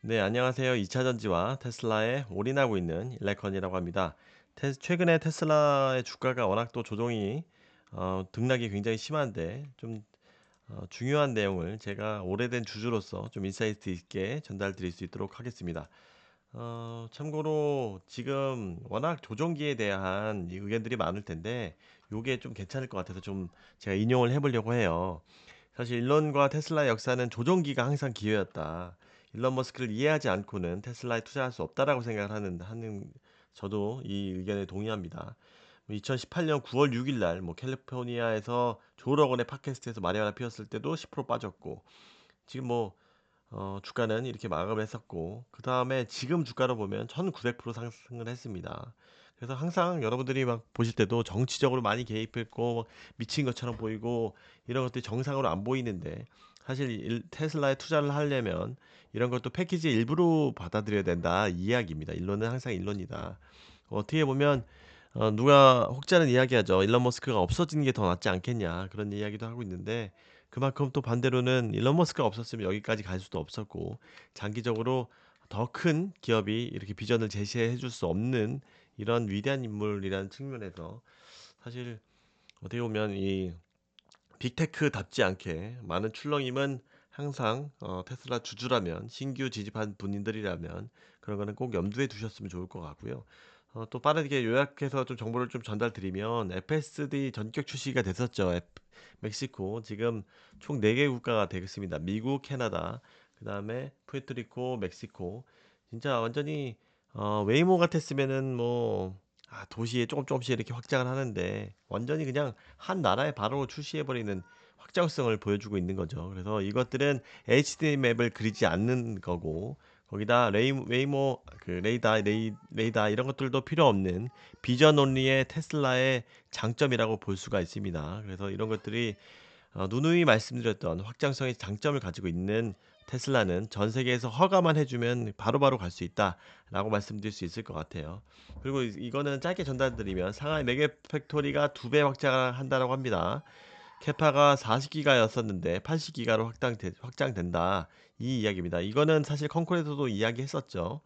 네, 안녕하세요. 2차 전지와 테슬라에 올인하고 있는 일레컨이라고 합니다. 최근에 테슬라의 주가가 워낙 또 조정이 등락이 굉장히 심한데 좀 중요한 내용을 제가 오래된 주주로서 좀 인사이트 있게 전달 드릴 수 있도록 하겠습니다. 참고로 지금 워낙 조종기에 대한 이 의견들이 많을 텐데 요게 좀 괜찮을 것 같아서 좀 제가 인용을 해보려고 해요. 사실 일론과 테슬라의 역사는 조종기가 항상 기회였다. 일론 머스크를 이해하지 않고는 테슬라에 투자할 수 없다라고 생각을 하는 저도 이 의견에 동의합니다. 2018년 9월 6일 날 캘리포니아에서 조 로건의 팟캐스트에서 마리아나 피었을 때도 10% 빠졌고 지금 주가는 이렇게 마감을 했었고 그 다음에 지금 주가로 보면 1900% 상승을 했습니다. 그래서 항상 여러분들이 막 보실 때도 정치적으로 많이 개입했고 미친 것처럼 보이고 이런 것들이 정상으로 안 보이는데 사실 테슬라에 투자를 하려면 이런 것도 패키지 일부로 받아들여야 된다 이 이야기입니다. 일론은 항상 일론이다. 어떻게 보면 누가 혹자는 이야기하죠. 일론 머스크가 없어지는 게 더 낫지 않겠냐 그런 이야기도 하고 있는데 그만큼 또 반대로는 일론 머스크가 없었으면 여기까지 갈 수도 없었고 장기적으로 더 큰 기업이 이렇게 비전을 제시해 줄 수 없는 이런 위대한 인물이라는 측면에서 사실 어떻게 보면 이 빅테크답지 않게 많은 출렁임은 항상 테슬라 주주라면 신규 지집한 분들이라면 그런 거는 꼭 염두에 두셨으면 좋을 것 같고요. 또 빠르게 요약해서 좀 정보를 좀 전달드리면 FSD 전격 출시가 됐었죠. 멕시코 지금 총 4개 국가가 되겠습니다. 미국, 캐나다, 그다음에 푸에르토리코, 멕시코. 진짜 완전히 웨이모 같았으면은 도시에 조금씩 이렇게 확장을 하는데 완전히 그냥 한 나라에 바로 출시해 버리는 확장성을 보여주고 있는 거죠. 그래서 이것들은 HD 맵을 그리지 않는 거고 거기다 웨이모 레이다 이런 것들도 필요 없는 비전 온리의 테슬라의 장점이라고 볼 수가 있습니다. 그래서 이런 것들이 누누이 말씀드렸던 확장성의 장점을 가지고 있는 테슬라는 전 세계에서 허가만 해주면 바로바로 갈 수 있다라고 말씀드릴 수 있을 것 같아요. 그리고 이거는 짧게 전달드리면 상하이 메가 팩토리가 2배 확장한다라고 합니다. 캐파가 40기가였었는데 80기가로 확장된다. 이 이야기입니다. 이거는 사실 concord에서도 이야기했었죠.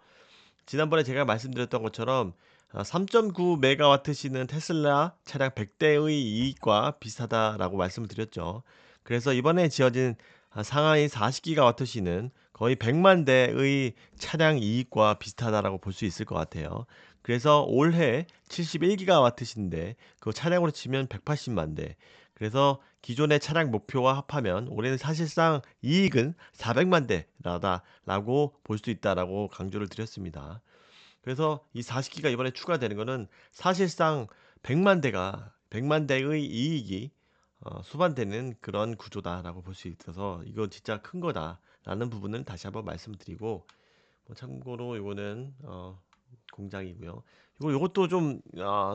지난번에 제가 말씀드렸던 것처럼 3.9 메가와트시는 테슬라 차량 100대의 이익과 비슷하다라고 말씀을 드렸죠. 그래서 이번에 지어진 상하이 40기가와트시는 거의 100만 대의 차량 이익과 비슷하다라고 볼 수 있을 것 같아요. 그래서 올해 71기가와트시인데 그 차량으로 치면 180만 대. 그래서 기존의 차량 목표와 합하면 올해는 사실상 이익은 400만 대라고 볼 수 있다라고 강조를 드렸습니다. 그래서 이 40기가 이번에 추가되는 거는 사실상 100만 대의 이익이 수반되는 그런 구조다라고 볼 수 있어서 이거 진짜 큰 거다라는 부분을 다시 한번 말씀드리고 참고로 이거는 공장이고요. 요것도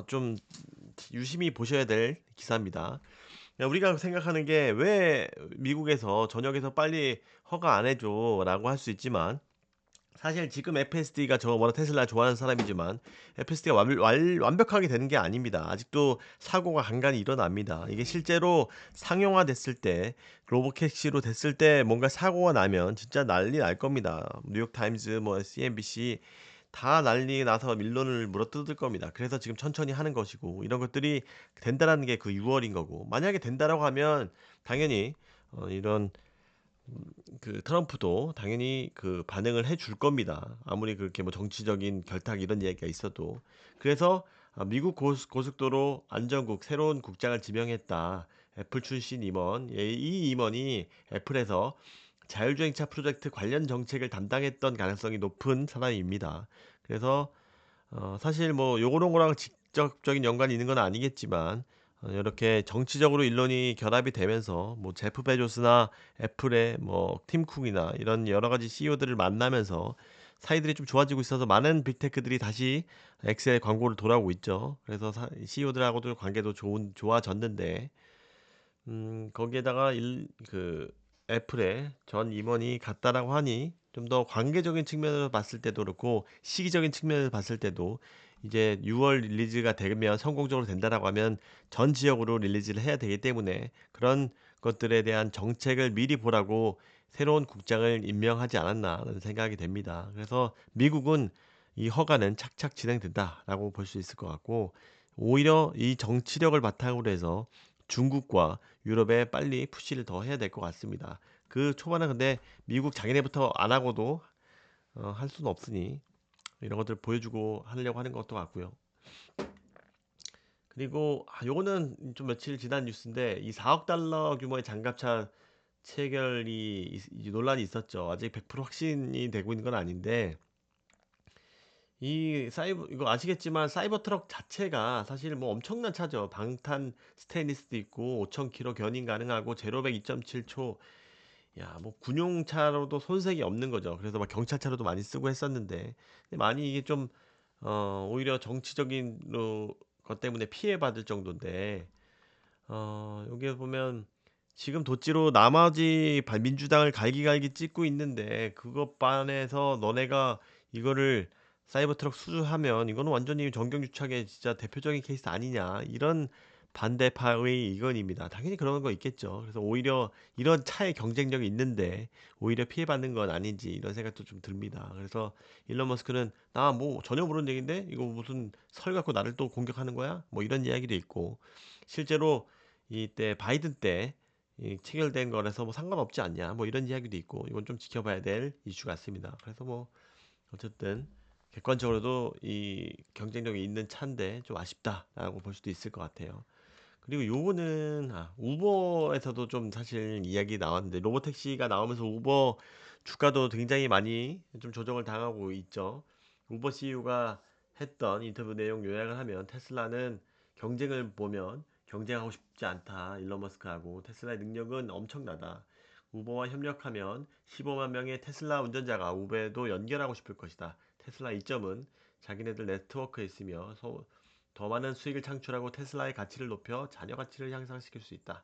좀 유심히 보셔야 될 기사입니다. 우리가 생각하는 게 왜 미국에서 전역에서 빨리 허가 안 해줘라고 할 수 있지만 사실 지금 FSD가 저 워낙 테슬라 좋아하는 사람이지만 FSD가 완벽하게 되는 게 아닙니다. 아직도 사고가 간간히 일어납니다. 이게 실제로 상용화 됐을 때 로보택시로 됐을 때 뭔가 사고가 나면 진짜 난리 날 겁니다. 뉴욕타임즈 CNBC 다 난리 나서 밀론을 물어뜯을 겁니다. 그래서 지금 천천히 하는 것이고 이런 것들이 된다라는 게 그 6월인 거고 만약에 된다라고 하면 당연히 이런 그 트럼프도 당연히 그 반응을 해줄 겁니다. 아무리 그렇게 정치적인 결탁 이런 얘기가 있어도. 그래서 미국 고속도로 안전국 새로운 국장을 지명했다. 애플 출신 임원. 이 임원이 애플에서 자율주행차 프로젝트 관련 정책을 담당했던 가능성이 높은 사람입니다. 그래서 사실 요거런 거랑 직접적인 연관이 있는 건 아니겠지만 이렇게 정치적으로 일론이 결합이 되면서 제프 베조스나 애플의 팀 쿡이나 이런 여러 가지 CEO들을 만나면서 사이들이 좀 좋아지고 있어서 많은 빅테크들이 다시 엑셀 광고를 돌아오고 있죠. 그래서 CEO들하고도 관계도 좋아졌는데 거기에다가 애플의 전 임원이 같다라고 하니 좀 더 관계적인 측면에서 봤을 때도 그렇고 시기적인 측면에서 봤을 때도 이제 6월 릴리즈가 되면 성공적으로 된다라고 하면 전 지역으로 릴리즈를 해야 되기 때문에 그런 것들에 대한 정책을 미리 보라고 새로운 국장을 임명하지 않았나라는 생각이 됩니다. 그래서 미국은 이 허가는 착착 진행된다라고 볼 수 있을 것 같고 오히려 이 정치력을 바탕으로 해서 중국과 유럽에 빨리 푸시를 더 해야 될 것 같습니다. 그 초반에 근데 미국 자기네부터 안 하고도 할 수는 없으니 이런 것들 보여주고 하려고 하는 것도 같고요. 그리고 요거는 좀 며칠 지난 뉴스인데 이 4억 달러 규모의 장갑차 체결이 이 논란이 있었죠. 아직 100% 확신이 되고 있는 건 아닌데 이 사이버 이거 아시겠지만 사이버 트럭 자체가 사실 뭐 엄청난 차죠. 방탄 스테인리스도 있고 5,000km 견인 가능하고 제로백 2.7초. 야, 뭐 군용차로도 손색이 없는 거죠. 그래서 막 경찰차로도 많이 쓰고 했었는데 근데 많이 이게 좀 오히려 정치적인 것 때문에 피해받을 정도인데 여기에 보면 지금 도찌로 나머지 민주당을 갈기갈기 찍고 있는데 그것 반해서 너네가 이거를 사이버 트럭 수주하면 이거는 완전히 정경유착의 진짜 대표적인 케이스 아니냐 이런 반대파의 의견입니다. 당연히 그런 거 있겠죠. 그래서 오히려 이런 차의 경쟁력이 있는데 오히려 피해받는 건 아닌지 이런 생각도 좀 듭니다. 그래서 일론 머스크는 나 뭐 전혀 모르는 얘기인데 이거 무슨 설 갖고 나를 또 공격하는 거야? 뭐 이런 이야기도 있고 실제로 이때 바이든 때 체결된 거라서 뭐 상관없지 않냐 뭐 이런 이야기도 있고 이건 좀 지켜봐야 될 이슈 같습니다. 그래서 뭐 어쨌든 객관적으로도 이 경쟁력이 있는 차인데 좀 아쉽다라고 볼 수도 있을 것 같아요. 그리고 요거는 우버에서도 좀 사실 이야기 나왔는데 로보택시가 나오면서 우버 주가도 굉장히 많이 좀 조정을 당하고 있죠. 우버 CEO가 했던 인터뷰 내용 요약을 하면 테슬라는 경쟁을 보면 경쟁하고 싶지 않다. 일론 머스크하고 테슬라의 능력은 엄청나다. 우버와 협력하면 15만 명의 테슬라 운전자가 우버에도 연결하고 싶을 것이다. 테슬라 이점은 자기네들 네트워크에 있으며 더 많은 수익을 창출하고 테슬라의 가치를 높여 자녀 가치를 향상시킬 수 있다.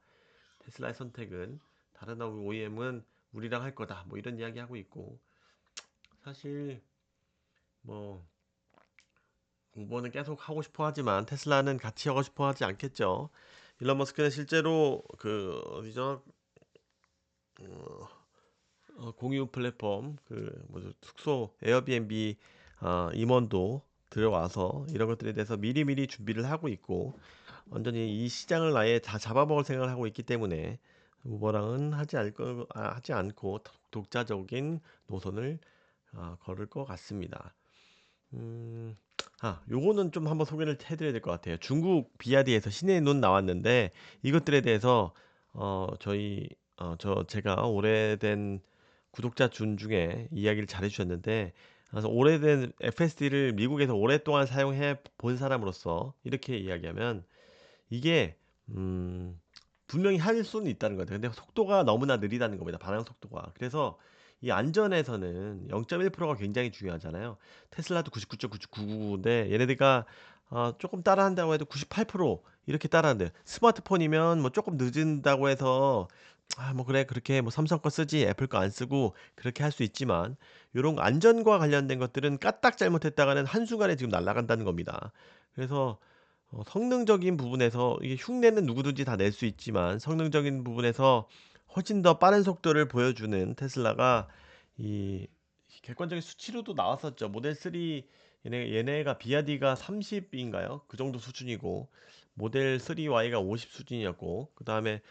테슬라의 선택은 다른 OEM은 우리랑 할 거다. 뭐 이런 이야기 하고 있고 사실 뭐 우버는 계속 하고 싶어 하지만 테슬라는 같이 하고 싶어 하지 않겠죠. 일론 머스크는 실제로 그 어디죠? 공유 플랫폼 그 뭐죠? 숙소 에어비앤비 임원도 들어와서 이런 것들에 대해서 미리미리 준비를 하고 있고 완전히 이 시장을 아예 다 잡아먹을 생각을 하고 있기 때문에 우버랑은 하지 않고 독자적인 노선을 걸을 것 같습니다. 음, 요거는 좀 한번 소개를 해드려야 될 것 같아요. 중국 비아디에서 신의 눈 나왔는데 이것들에 대해서 제가 오래된 구독자 준 중에 이야기를 잘해주셨는데 그래서 오래된 FSD를 미국에서 오랫동안 사용해 본 사람으로서 이렇게 이야기하면 이게 음 분명히 할 수는 있다는 거죠. 근데 속도가 너무나 느리다는 겁니다. 반응 속도가. 그래서 이 안전에서는 0.1%가 굉장히 중요하잖아요. 테슬라도 99.9999인데 얘네들가 조금 따라한다고 해도 98% 이렇게 따라하는데 스마트폰이면 뭐 조금 늦은다고 해서 뭐 그래 그렇게 뭐 삼성 거 쓰지 애플 거 안 쓰고 그렇게 할 수 있지만 요런 거 안전과 관련된 것들은 까딱 잘못했다가는 한순간에 지금 날아간다는 겁니다. 그래서 성능적인 부분에서 이게 흉내는 누구든지 다 낼 수 있지만 성능적인 부분에서 훨씬 더 빠른 속도를 보여주는 테슬라가 이 객관적인 수치로도 나왔었죠. 모델 3 얘네가 비아디가 30인가요? 그 정도 수준이고 모델 3Y가 50 수준이었고 그 다음에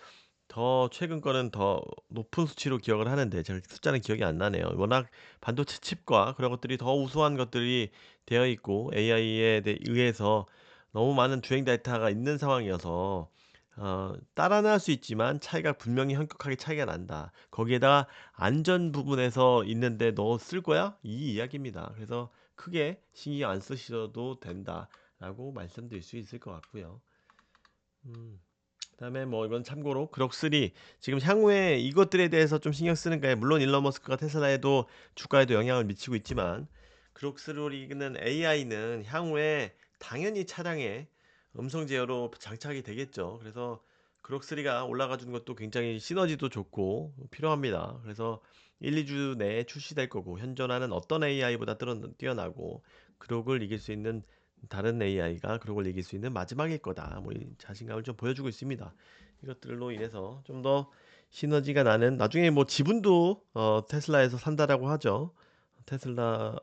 더 최근 거는 더 높은 수치로 기억을 하는데 제가 숫자는 기억이 안 나네요. 워낙 반도체 칩과 그런 것들이 더 우수한 것들이 되어 있고 AI에 의해서 너무 많은 주행 데이터가 있는 상황이어서 따라날 수 있지만 차이가 분명히 현격하게 차이가 난다. 거기에다가 안전 부분에서 있는데 너 쓸 거야? 이 이야기입니다. 그래서 크게 신경 안 쓰셔도 된다라고 말씀드릴 수 있을 것 같고요. 음. 그다음에 뭐 이건 참고로 그록3 지금 향후에 이것들에 대해서 좀 신경 쓰는 거예요. 물론 일론 머스크가 테슬라에도 주가에도 영향을 미치고 있지만 그록3는 AI는 향후에 당연히 차량에 음성 제어로 장착이 되겠죠. 그래서 그록3가 올라가 주는 것도 굉장히 시너지도 좋고 필요합니다. 그래서 1, 2주 내에 출시될 거고 현존하는 어떤 AI보다 뛰어나고 그록을 이길 수 있는 다른 AI가 그걸 이길 수 있는 마지막일 거다. 뭐 이 자신감을 좀 보여주고 있습니다. 이것들로 인해서 좀 더 시너지가 나는 나중에 뭐 지분도 테슬라에서 산다라고 하죠. 테슬라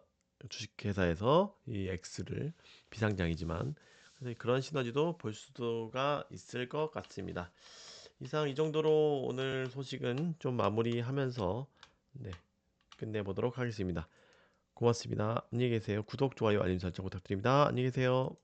주식회사에서 이 X를 비상장이지만 그래서 그런 시너지도 볼 수가 있을 것 같습니다. 이상 이 정도로 오늘 소식은 좀 마무리하면서 네, 끝내보도록 하겠습니다. 고맙습니다. 안녕히 계세요. 구독, 좋아요, 알림 설정 부탁드립니다. 안녕히 계세요.